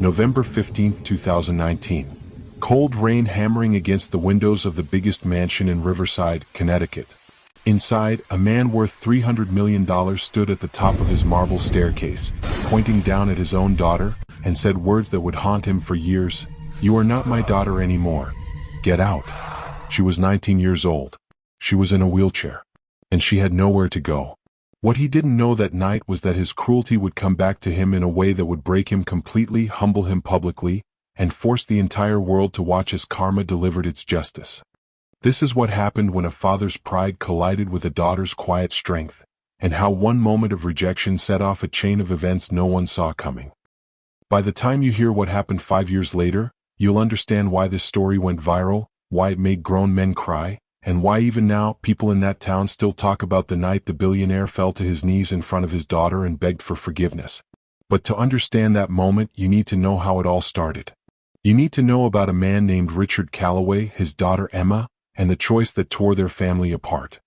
November 15, 2019. Cold rain hammering against the windows of the biggest mansion in Riverside, Connecticut. Inside, a man worth $300 million stood at the top of his marble staircase, pointing down at his own daughter, and said words that would haunt him for years. "You are not my daughter anymore. Get out." She was 19 years old. She was in a wheelchair. And she had nowhere to go. What he didn't know that night was that his cruelty would come back to him in a way that would break him completely, humble him publicly, and force the entire world to watch as karma delivered its justice. This is what happened when a father's pride collided with a daughter's quiet strength, and how one moment of rejection set off a chain of events no one saw coming. By the time you hear what happened 5 years later, you'll understand why this story went viral, why it made grown men cry, and why even now people in that town still talk about the night the billionaire fell to his knees in front of his daughter and begged for forgiveness. But to understand that moment, you need to know how it all started. You need to know about a man named Richard Calloway, his daughter Emma, and the choice that tore their family apart.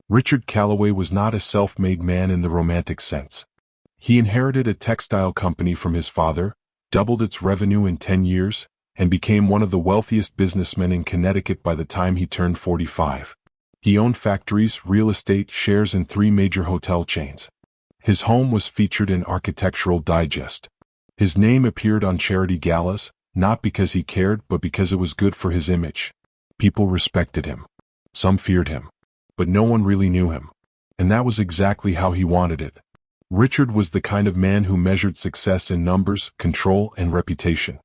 Richard Calloway was not a self-made man in the romantic sense. He inherited a textile company from his father, doubled its revenue in 10 years, and became one of the wealthiest businessmen in Connecticut by the time he turned 45. He owned factories, real estate, shares in 3 major hotel chains. His home was featured in Architectural Digest. His name appeared on charity galas, not because he cared but because it was good for his image. People respected him. Some feared him. But no one really knew him. And that was exactly how he wanted it. Richard was the kind of man who measured success in numbers, control, and reputation.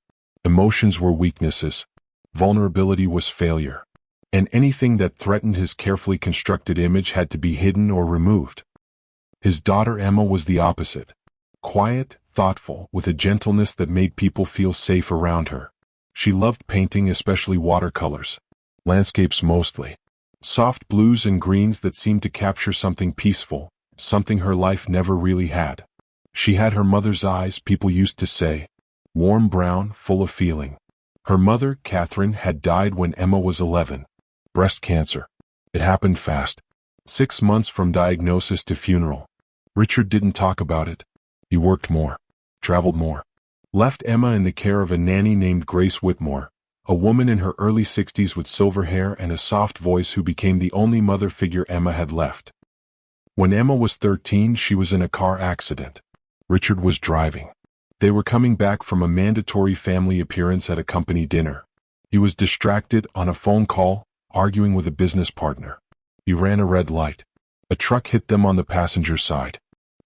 Emotions were weaknesses. Vulnerability was failure. And anything that threatened his carefully constructed image had to be hidden or removed. His daughter Emma was the opposite. Quiet, thoughtful, with a gentleness that made people feel safe around her. She loved painting, especially watercolors. Landscapes mostly. Soft blues and greens that seemed to capture something peaceful, something her life never really had. She had her mother's eyes, people used to say. Warm brown, full of feeling. Her mother, Catherine, had died when Emma was 11. Breast cancer. It happened fast. 6 months from diagnosis to funeral. Richard didn't talk about it. He worked more. Traveled more. Left Emma in the care of a nanny named Grace Whitmore, a woman in her early 60s with silver hair and a soft voice who became the only mother figure Emma had left. When Emma was 13, she was in a car accident. Richard was driving. They were coming back from a mandatory family appearance at a company dinner. He was distracted, on a phone call, arguing with a business partner. He ran a red light. A truck hit them on the passenger side.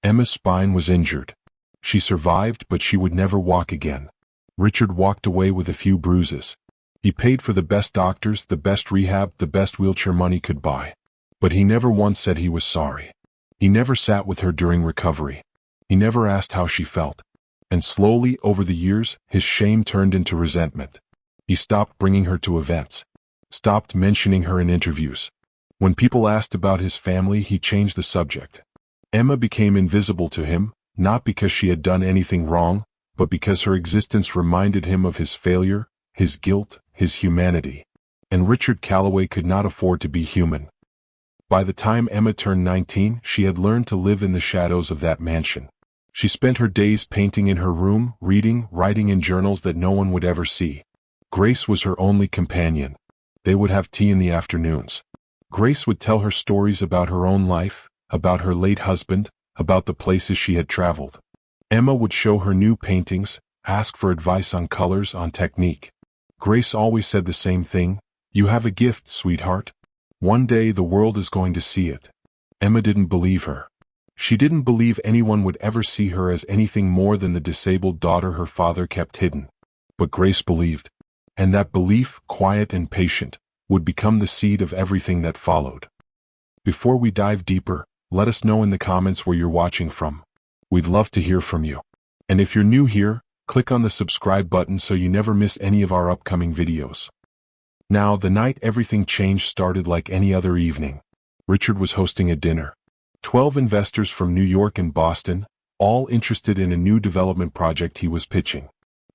Emma's spine was injured. She survived, but she would never walk again. Richard walked away with a few bruises. He paid for the best doctors, the best rehab, the best wheelchair money could buy. But he never once said he was sorry. He never sat with her during recovery. He never asked how she felt. And slowly, over the years, his shame turned into resentment. He stopped bringing her to events. Stopped mentioning her in interviews. When people asked about his family, he changed the subject. Emma became invisible to him, not because she had done anything wrong, but because her existence reminded him of his failure, his guilt, his humanity. And Richard Calloway could not afford to be human. By the time Emma turned 19, she had learned to live in the shadows of that mansion. She spent her days painting in her room, reading, writing in journals that no one would ever see. Grace was her only companion. They would have tea in the afternoons. Grace would tell her stories about her own life, about her late husband, about the places she had traveled. Emma would show her new paintings, ask for advice on colors, on technique. Grace always said the same thing: "You have a gift, sweetheart. One day the world is going to see it." Emma didn't believe her. She didn't believe anyone would ever see her as anything more than the disabled daughter her father kept hidden. But Grace believed. And that belief, quiet and patient, would become the seed of everything that followed. Before we dive deeper, let us know in the comments where you're watching from. We'd love to hear from you. And if you're new here, click on the subscribe button so you never miss any of our upcoming videos. Now, the night everything changed started like any other evening. Richard was hosting a dinner. 12 investors from New York and Boston, all interested in a new development project he was pitching.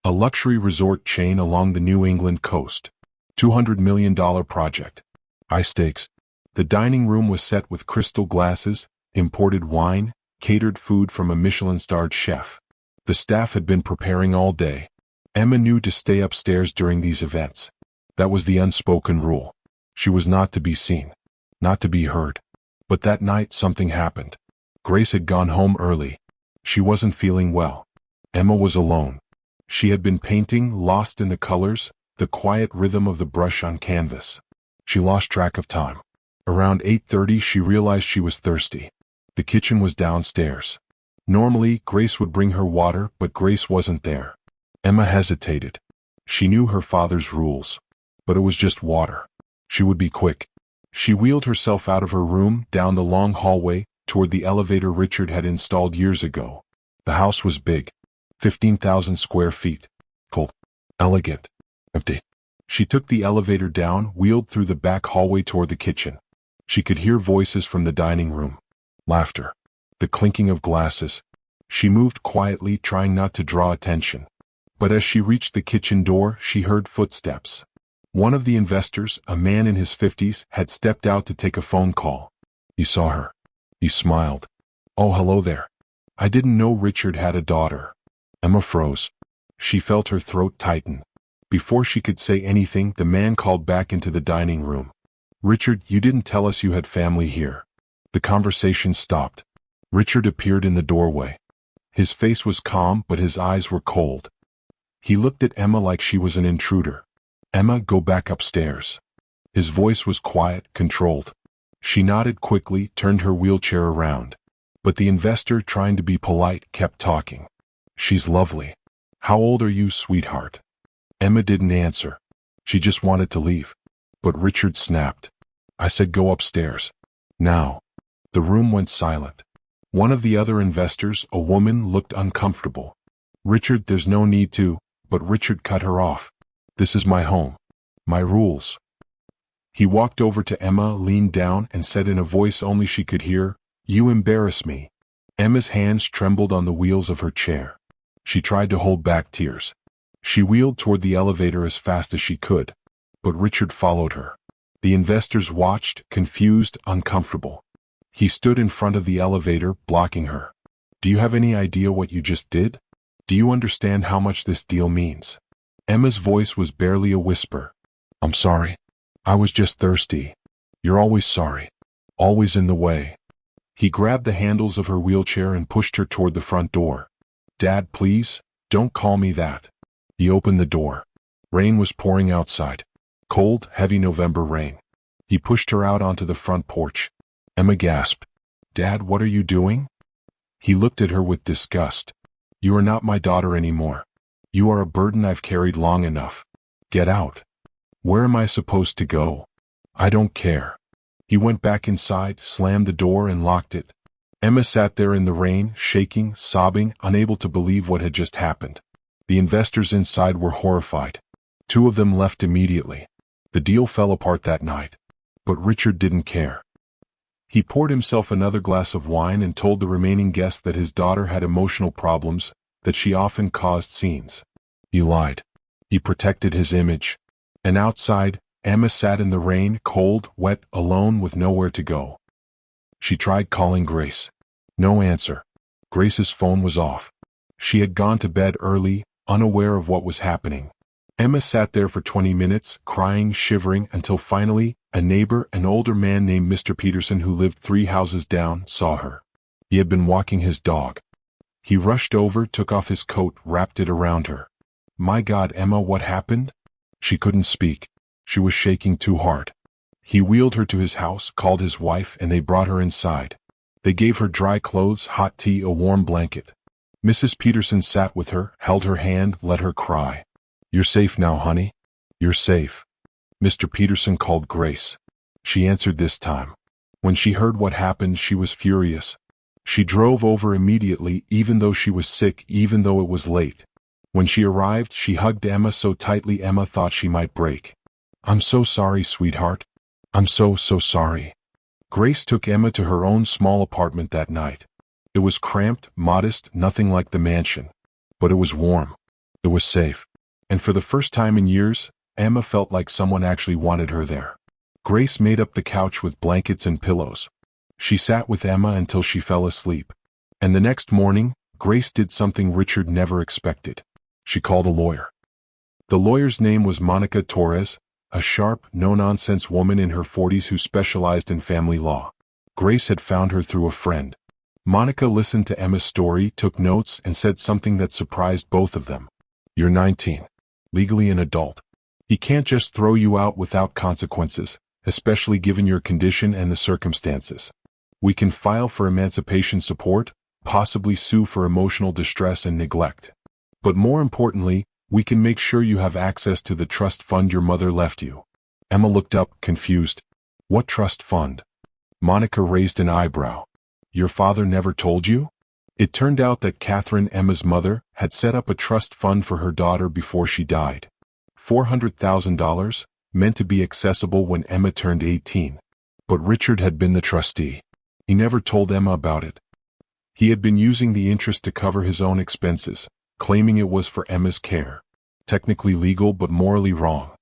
A luxury resort chain along the New England coast. $200 million project. High stakes. The dining room was set with crystal glasses, imported wine, catered food from a Michelin-starred chef. The staff had been preparing all day, Emma knew to stay upstairs during these events. That was the unspoken rule. She was not to be seen, not to be heard. But that night something happened. Grace had gone home early. She wasn't feeling well. Emma was alone. She had been painting, lost in the colors, the quiet rhythm of the brush on canvas. She lost track of time. Around 8:30 she realized she was thirsty. The kitchen was downstairs. Normally, Grace would bring her water, but Grace wasn't there. Emma hesitated. She knew her father's rules. But it was just water. She would be quick. She wheeled herself out of her room, down the long hallway, toward the elevator Richard had installed years ago. The house was big. 15,000 square feet. Cold. Elegant. Empty. She took the elevator down, wheeled through the back hallway toward the kitchen. She could hear voices from the dining room. Laughter. The clinking of glasses. She moved quietly, trying not to draw attention. But as she reached the kitchen door, she heard footsteps. One of the investors, a man in his 50s, had stepped out to take a phone call. He saw her. He smiled. "Oh, hello there. I didn't know Richard had a daughter." Emma froze. She felt her throat tighten. Before she could say anything, the man called back into the dining room. "Richard, you didn't tell us you had family here." The conversation stopped. Richard appeared in the doorway. His face was calm, but his eyes were cold. He looked at Emma like she was an intruder. "Emma, go back upstairs." His voice was quiet, controlled. She nodded quickly, turned her wheelchair around. But the investor, trying to be polite, kept talking. "She's lovely. How old are you, sweetheart?" Emma didn't answer. She just wanted to leave. But Richard snapped. "I said go upstairs. Now." The room went silent. One of the other investors, a woman, looked uncomfortable. "Richard, there's no need to," but Richard cut her off. "This is my home. My rules." He walked over to Emma, leaned down, and said in a voice only she could hear, "You embarrass me." Emma's hands trembled on the wheels of her chair. She tried to hold back tears. She wheeled toward the elevator as fast as she could. But Richard followed her. The investors watched, confused, uncomfortable. He stood in front of the elevator, blocking her. "Do you have any idea what you just did? Do you understand how much this deal means?" Emma's voice was barely a whisper. "I'm sorry. I was just thirsty." "You're always sorry. Always in the way." He grabbed the handles of her wheelchair and pushed her toward the front door. "Dad, please, don't call me that." He opened the door. Rain was pouring outside. Cold, heavy November rain. He pushed her out onto the front porch. Emma gasped. "Dad, what are you doing?" He looked at her with disgust. "You are not my daughter anymore. You are a burden I've carried long enough. Get out." "Where am I supposed to go?" "I don't care." He went back inside, slammed the door, and locked it. Emma sat there in the rain, shaking, sobbing, unable to believe what had just happened. The investors inside were horrified. 2 of them left immediately. The deal fell apart that night. But Richard didn't care. He poured himself another glass of wine and told the remaining guests that his daughter had emotional problems, that she often caused scenes. He lied. He protected his image. And outside, Emma sat in the rain, cold, wet, alone with nowhere to go. She tried calling Grace. No answer. Grace's phone was off. She had gone to bed early, unaware of what was happening. Emma sat there for 20 minutes, crying, shivering, until finally, a neighbor, an older man named Mr. Peterson who lived 3 houses down, saw her. He had been walking his dog. He rushed over, took off his coat, wrapped it around her. "My God, Emma, what happened?" She couldn't speak. She was shaking too hard. He wheeled her to his house, called his wife, and they brought her inside. They gave her dry clothes, hot tea, a warm blanket. Mrs. Peterson sat with her, held her hand, let her cry. "You're safe now, honey. You're safe." Mr. Peterson called Grace. She answered this time. When she heard what happened, she was furious. She drove over immediately, even though she was sick, even though it was late. When she arrived, she hugged Emma so tightly Emma thought she might break. "I'm so sorry, sweetheart. I'm so sorry." Grace took Emma to her own small apartment that night. It was cramped, modest, nothing like the mansion. But it was warm. It was safe. And for the first time in years, Emma felt like someone actually wanted her there. Grace made up the couch with blankets and pillows. She sat with Emma until she fell asleep. And the next morning, Grace did something Richard never expected. She called a lawyer. The lawyer's name was Monica Torres, a sharp, no-nonsense woman in her 40s who specialized in family law. Grace had found her through a friend. Monica listened to Emma's story, took notes, and said something that surprised both of them. "You're 19. Legally an adult. He can't just throw you out without consequences, especially given your condition and the circumstances. We can file for emancipation support, possibly sue for emotional distress and neglect. But more importantly, we can make sure you have access to the trust fund your mother left you." Emma looked up, confused. "What trust fund?" Monica raised an eyebrow. "Your father never told you?" It turned out that Catherine, Emma's mother, had set up a trust fund for her daughter before she died. $400,000, meant to be accessible when Emma turned 18. But Richard had been the trustee. He never told Emma about it. He had been using the interest to cover his own expenses, claiming it was for Emma's care. Technically legal but morally wrong.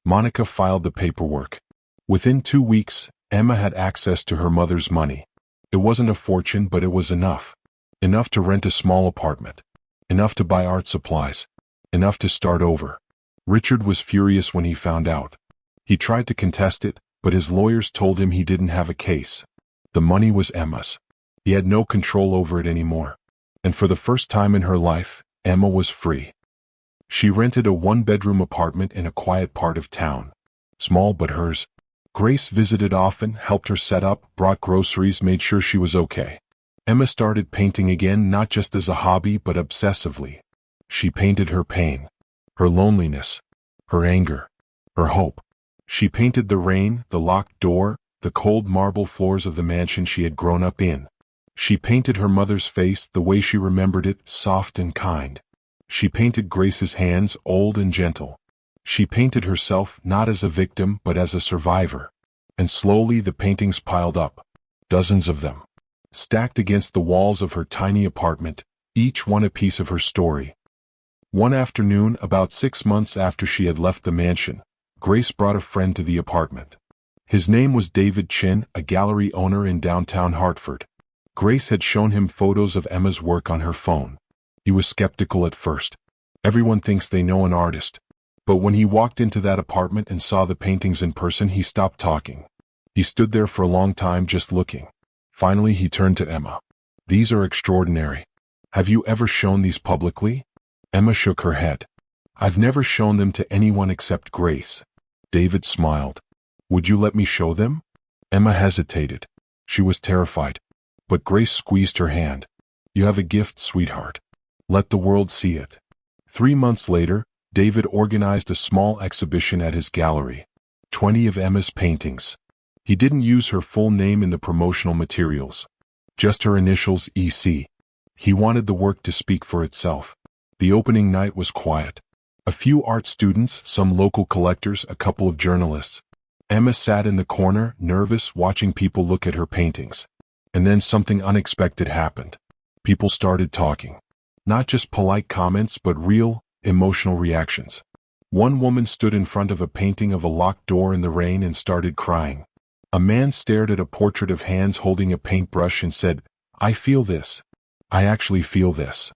Monica filed the paperwork. Within 2 weeks, Emma had access to her mother's money. It wasn't a fortune, but it was enough. Enough to rent a small apartment. Enough to buy art supplies. Enough to start over. Richard was furious when he found out. He tried to contest it, but his lawyers told him he didn't have a case. The money was Emma's. He had no control over it anymore. And for the first time in her life, Emma was free. She rented a 1-bedroom apartment in a quiet part of town. Small but hers. Grace visited often, helped her set up, brought groceries, made sure she was okay. Emma started painting again, not just as a hobby but obsessively. She painted her pain, her loneliness, her anger, her hope. She painted the rain, the locked door, the cold marble floors of the mansion she had grown up in. She painted her mother's face the way she remembered it, soft and kind. She painted Grace's hands, old and gentle. She painted herself not as a victim but as a survivor. And slowly the paintings piled up. Dozens of them. Stacked against the walls of her tiny apartment, each one a piece of her story. One afternoon, about 6 months after she had left the mansion, Grace brought a friend to the apartment. His name was David Chin, a gallery owner in downtown Hartford. Grace had shown him photos of Emma's work on her phone. He was skeptical at first. Everyone thinks they know an artist. But when he walked into that apartment and saw the paintings in person, he stopped talking. He stood there for a long time just looking. Finally, he turned to Emma. "These are extraordinary. Have you ever shown these publicly?" Emma shook her head. "I've never shown them to anyone except Grace." David smiled. "Would you let me show them?" Emma hesitated. She was terrified. But Grace squeezed her hand. "You have a gift, sweetheart. Let the world see it." 3 months later, David organized a small exhibition at his gallery. 20 of Emma's paintings. He didn't use her full name in the promotional materials. Just her initials, EC. He wanted the work to speak for itself. The opening night was quiet. A few art students, some local collectors, a couple of journalists. Emma sat in the corner, nervous, watching people look at her paintings. And then something unexpected happened. People started talking. Not just polite comments, but real, emotional reactions. One woman stood in front of a painting of a locked door in the rain and started crying. A man stared at a portrait of hands holding a paintbrush and said, "I feel this. I actually feel this."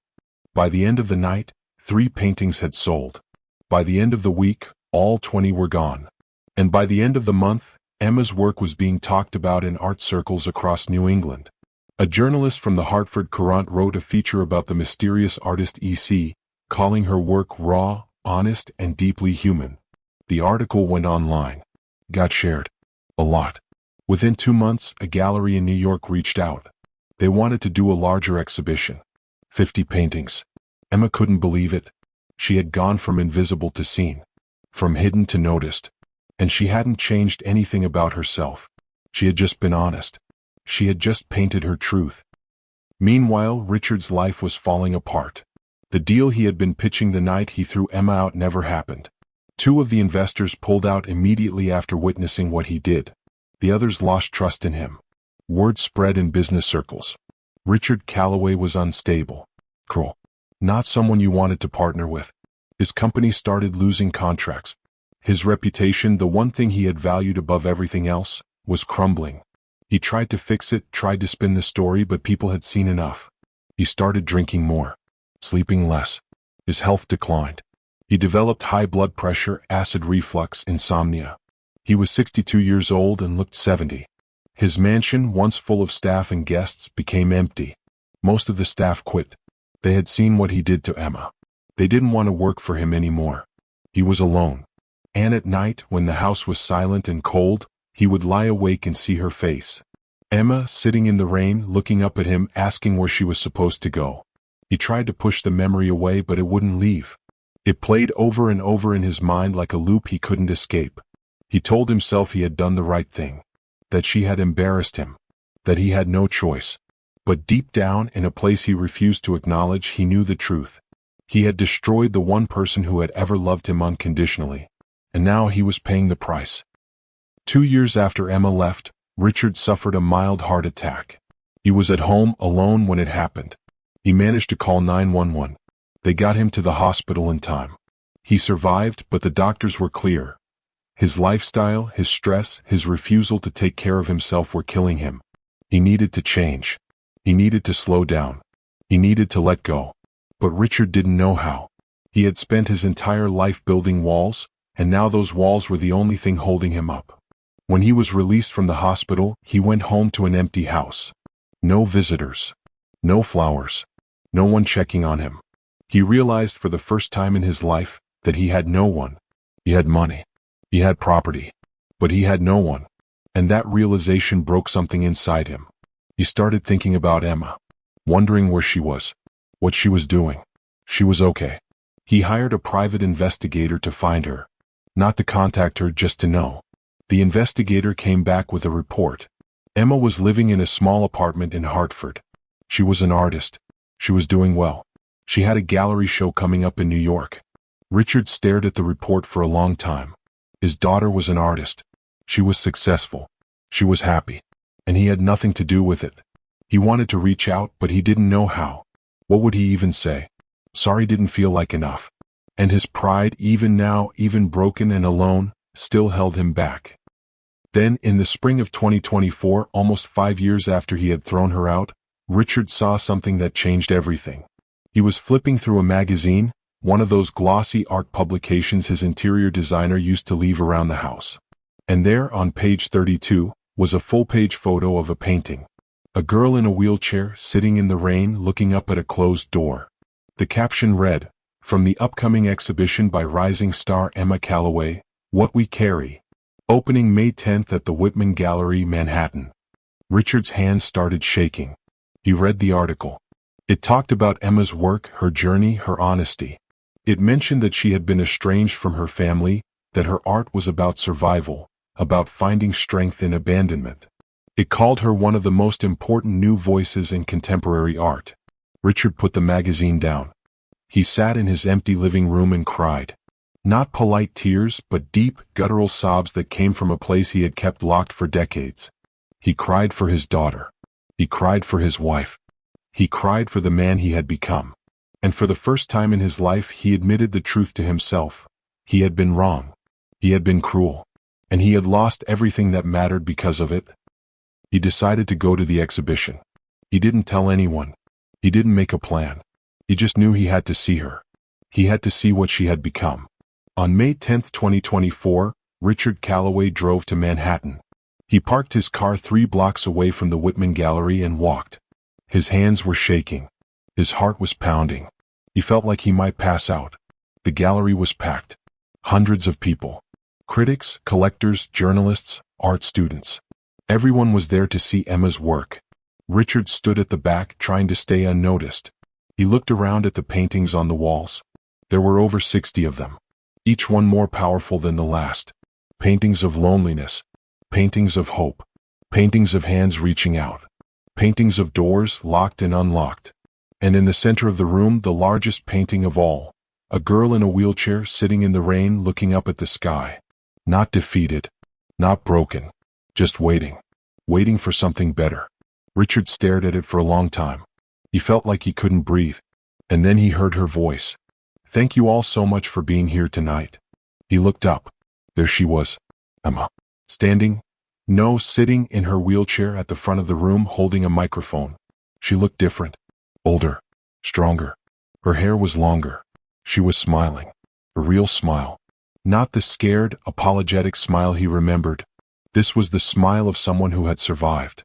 By the end of the night, 3 paintings had sold. By the end of the week, all 20 were gone. And by the end of the month, Emma's work was being talked about in art circles across New England. A journalist from the Hartford Courant wrote a feature about the mysterious artist EC, calling her work raw, honest, and deeply human. The article went online. Got shared. A lot. Within 2 months, a gallery in New York reached out. They wanted to do a larger exhibition. 50 paintings. Emma couldn't believe it. She had gone from invisible to seen. From hidden to noticed. And she hadn't changed anything about herself. She had just been honest. She had just painted her truth. Meanwhile, Richard's life was falling apart. The deal he had been pitching the night he threw Emma out never happened. 2 of the investors pulled out immediately after witnessing what he did. The others lost trust in him. Word spread in business circles. Richard Calloway was unstable. Cruel. Not someone you wanted to partner with. His company started losing contracts. His reputation, the one thing he had valued above everything else, was crumbling. He tried to fix it, tried to spin the story, but people had seen enough. He started drinking more. Sleeping less. His health declined. He developed high blood pressure, acid reflux, insomnia. He was 62 years old and looked 70. His mansion, once full of staff and guests, became empty. Most of the staff quit. They had seen what he did to Emma. They didn't want to work for him anymore. He was alone. And at night, when the house was silent and cold, he would lie awake and see her face. Emma, sitting in the rain, looking up at him, asking where she was supposed to go. He tried to push the memory away, but it wouldn't leave. It played over and over in his mind like a loop he couldn't escape. He told himself he had done the right thing, that she had embarrassed him, that he had no choice. But deep down, in a place he refused to acknowledge, he knew the truth. He had destroyed the one person who had ever loved him unconditionally, and now he was paying the price. 2 years after Emma left, Richard suffered a mild heart attack. He was at home alone when it happened. He managed to call 911. They got him to the hospital in time. He survived, but the doctors were clear. His lifestyle, his stress, his refusal to take care of himself were killing him. He needed to change. He needed to slow down. He needed to let go. But Richard didn't know how. He had spent his entire life building walls, and now those walls were the only thing holding him up. When he was released from the hospital, he went home to an empty house. No visitors. No flowers. No one checking on him. He realized for the first time in his life that he had no one. He had money. He had property. But he had no one. And that realization broke something inside him. He started thinking about Emma, wondering where she was, what she was doing. She was okay. He hired a private investigator to find her. Not to contact her, just to know. The investigator came back with a report. Emma was living in a small apartment in Hartford. She was an artist. She was doing well. She had a gallery show coming up in New York. Richard stared at the report for a long time. His daughter was an artist. She was successful. She was happy. And he had nothing to do with it. He wanted to reach out, but he didn't know how. What would he even say? Sorry didn't feel like enough. And his pride, even now, even broken and alone, still held him back. Then, in the spring of 2024, almost 5 years after he had thrown her out, Richard saw something that changed everything. He was flipping through a magazine, one of those glossy art publications his interior designer used to leave around the house. And there, on page 32, was a full-page photo of a painting. A girl in a wheelchair, sitting in the rain, looking up at a closed door. The caption read, "From the upcoming exhibition by rising star Emma Calloway, What We Carry. Opening May 10th at the Whitman Gallery, Manhattan." Richard's hands started shaking. He read the article. It talked about Emma's work, her journey, her honesty. It mentioned that she had been estranged from her family, that her art was about survival, about finding strength in abandonment. It called her one of the most important new voices in contemporary art. Richard put the magazine down. He sat in his empty living room and cried. Not polite tears, but deep, guttural sobs that came from a place he had kept locked for decades. He cried for his daughter. He cried for his wife. He cried for the man he had become. And for the first time in his life, he admitted the truth to himself. He had been wrong. He had been cruel. And he had lost everything that mattered because of it. He decided to go to the exhibition. He didn't tell anyone. He didn't make a plan. He just knew he had to see her. He had to see what she had become. On May 10, 2024, Richard Calloway drove to Manhattan. He parked his car 3 blocks away from the Whitman Gallery and walked. His hands were shaking. His heart was pounding. He felt like he might pass out. The gallery was packed. Hundreds of people. Critics, collectors, journalists, art students. Everyone was there to see Emma's work. Richard stood at the back, trying to stay unnoticed. He looked around at the paintings on the walls. There were over 60 of them, each one more powerful than the last. Paintings of loneliness. Paintings of hope. Paintings of hands reaching out. Paintings of doors locked and unlocked. And in the center of the room, the largest painting of all. A girl in a wheelchair sitting in the rain looking up at the sky. Not defeated. Not broken. Just waiting. Waiting for something better. Richard stared at it for a long time. He felt like he couldn't breathe. And then he heard her voice. "Thank you all so much for being here tonight." He looked up. There she was. Emma. Standing? No, sitting in her wheelchair at the front of the room holding a microphone. She looked different. Older. Stronger. Her hair was longer. She was smiling. A real smile. Not the scared, apologetic smile he remembered. This was the smile of someone who had survived.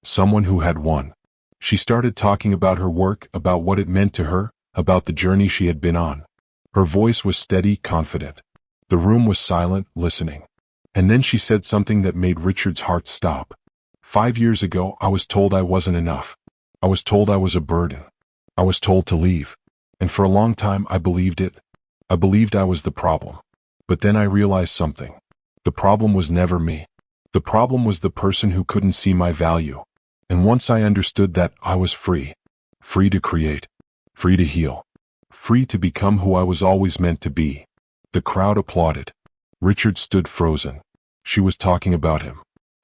Someone who had won. She started talking about her work, about what it meant to her, about the journey she had been on. Her voice was steady, confident. The room was silent, listening. And then she said something that made Richard's heart stop. 5 years ago, I was told I wasn't enough. I was told I was a burden. I was told to leave. And for a long time, I believed it. I believed I was the problem. But then I realized something. The problem was never me. The problem was the person who couldn't see my value. And once I understood that, I was free. Free to create. Free to heal. Free to become who I was always meant to be. The crowd applauded. Richard stood frozen. She was talking about him.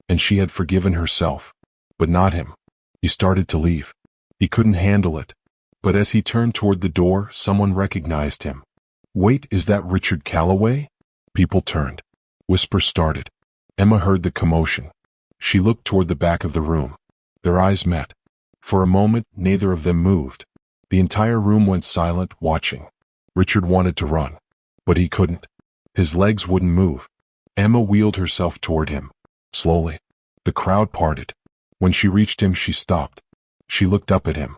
And she had forgiven herself. But not him. He started to leave. He couldn't handle it. But as he turned toward the door, someone recognized him. Wait, is that Richard Calloway? People turned. Whispers started. Emma heard the commotion. She looked toward the back of the room. Their eyes met. For a moment, neither of them moved. The entire room went silent, watching. Richard wanted to run. But he couldn't. His legs wouldn't move. Emma wheeled herself toward him. Slowly. The crowd parted. When she reached him, she stopped. She looked up at him.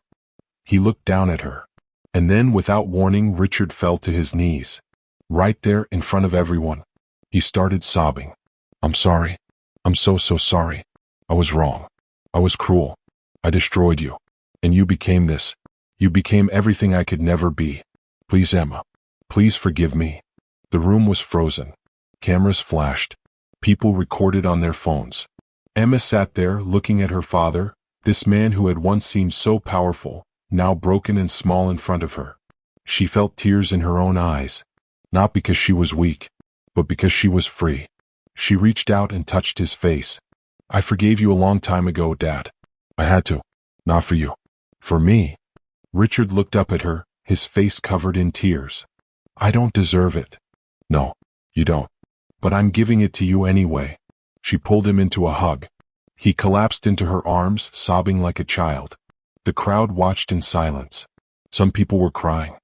He looked down at her. And then, without warning, Richard fell to his knees. Right there, in front of everyone. He started sobbing. I'm sorry. I'm so sorry. I was wrong. I was cruel. I destroyed you. And you became this. You became everything I could never be. Please, Emma. Please forgive me. The room was frozen. Cameras flashed. People recorded on their phones. Emma sat there, looking at her father, this man who had once seemed so powerful, now broken and small in front of her. She felt tears in her own eyes. Not because she was weak, but because she was free. She reached out and touched his face. I forgave you a long time ago, Dad. I had to. Not for you. For me. Richard looked up at her, his face covered in tears. I don't deserve it. No, you don't. But I'm giving it to you anyway. She pulled him into a hug. He collapsed into her arms, sobbing like a child. The crowd watched in silence. Some people were crying.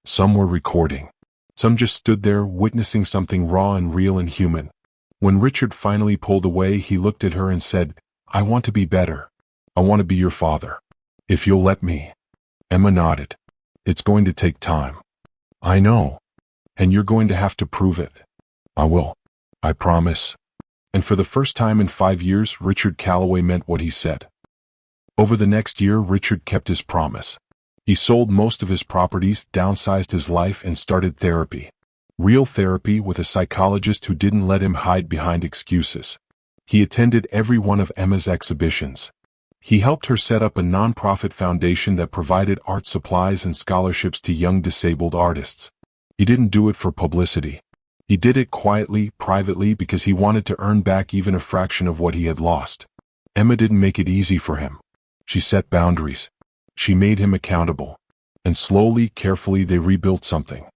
Some were recording. Some just stood there, witnessing something raw and real and human. When Richard finally pulled away, he looked at her and said, I want to be better. I want to be your father. If you'll let me. Emma nodded. It's going to take time. I know. And you're going to have to prove it. I will. I promise. And for the first time in 5 years, Richard Calloway meant what he said. Over the next year, Richard kept his promise. He sold most of his properties, downsized his life, and started therapy. Real therapy with a psychologist who didn't let him hide behind excuses. He attended every one of Emma's exhibitions. He helped her set up a non-profit foundation that provided art supplies and scholarships to young disabled artists. He didn't do it for publicity. He did it quietly, privately, because he wanted to earn back even a fraction of what he had lost. Emma didn't make it easy for him. She set boundaries. She made him accountable. And slowly, carefully, they rebuilt something.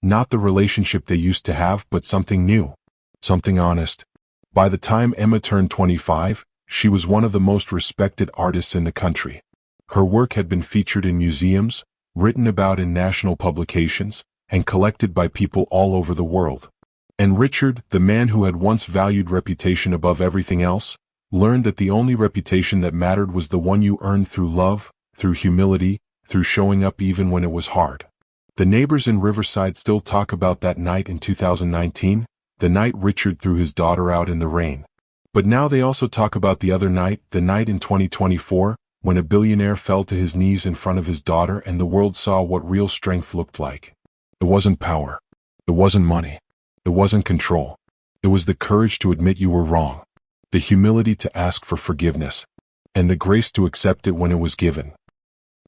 Not the relationship they used to have, but something new. Something honest. By the time Emma turned 25, she was one of the most respected artists in the country. Her work had been featured in museums, written about in national publications, and collected by people all over the world. And Richard, the man who had once valued reputation above everything else, learned that the only reputation that mattered was the one you earned through love, through humility, through showing up even when it was hard. The neighbors in Riverside still talk about that night in 2019, the night Richard threw his daughter out in the rain. But now they also talk about the other night, the night in 2024, when a billionaire fell to his knees in front of his daughter and the world saw what real strength looked like. It wasn't power. It wasn't money. It wasn't control. It was the courage to admit you were wrong, the humility to ask for forgiveness, and the grace to accept it when it was given.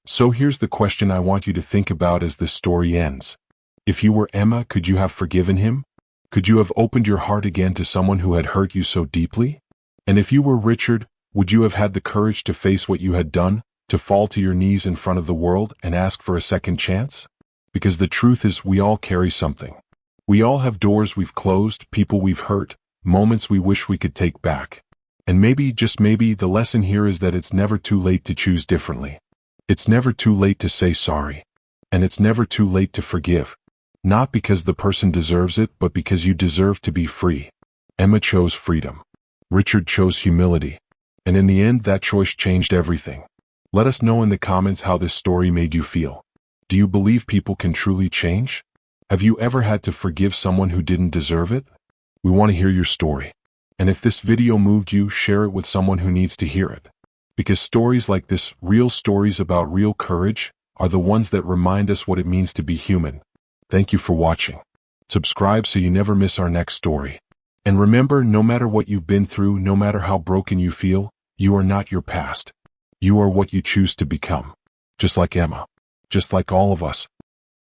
So here's the question I want you to think about as this story ends. If you were Emma, could you have forgiven him? Could you have opened your heart again to someone who had hurt you so deeply? And if you were Richard, would you have had the courage to face what you had done, to fall to your knees in front of the world and ask for a second chance? Because the truth is, we all carry something. We all have doors we've closed, people we've hurt, moments we wish we could take back. And maybe, just maybe, the lesson here is that it's never too late to choose differently. It's never too late to say sorry. And it's never too late to forgive. Not because the person deserves it, but because you deserve to be free. Emma chose freedom. Richard chose humility. And in the end, that choice changed everything. Let us know in the comments how this story made you feel. Do you believe people can truly change? Have you ever had to forgive someone who didn't deserve it? We want to hear your story. And if this video moved you, share it with someone who needs to hear it. Because stories like this, real stories about real courage, are the ones that remind us what it means to be human. Thank you for watching. Subscribe so you never miss our next story. And remember, no matter what you've been through, no matter how broken you feel, you are not your past. You are what you choose to become. Just like Emma. Just like all of us.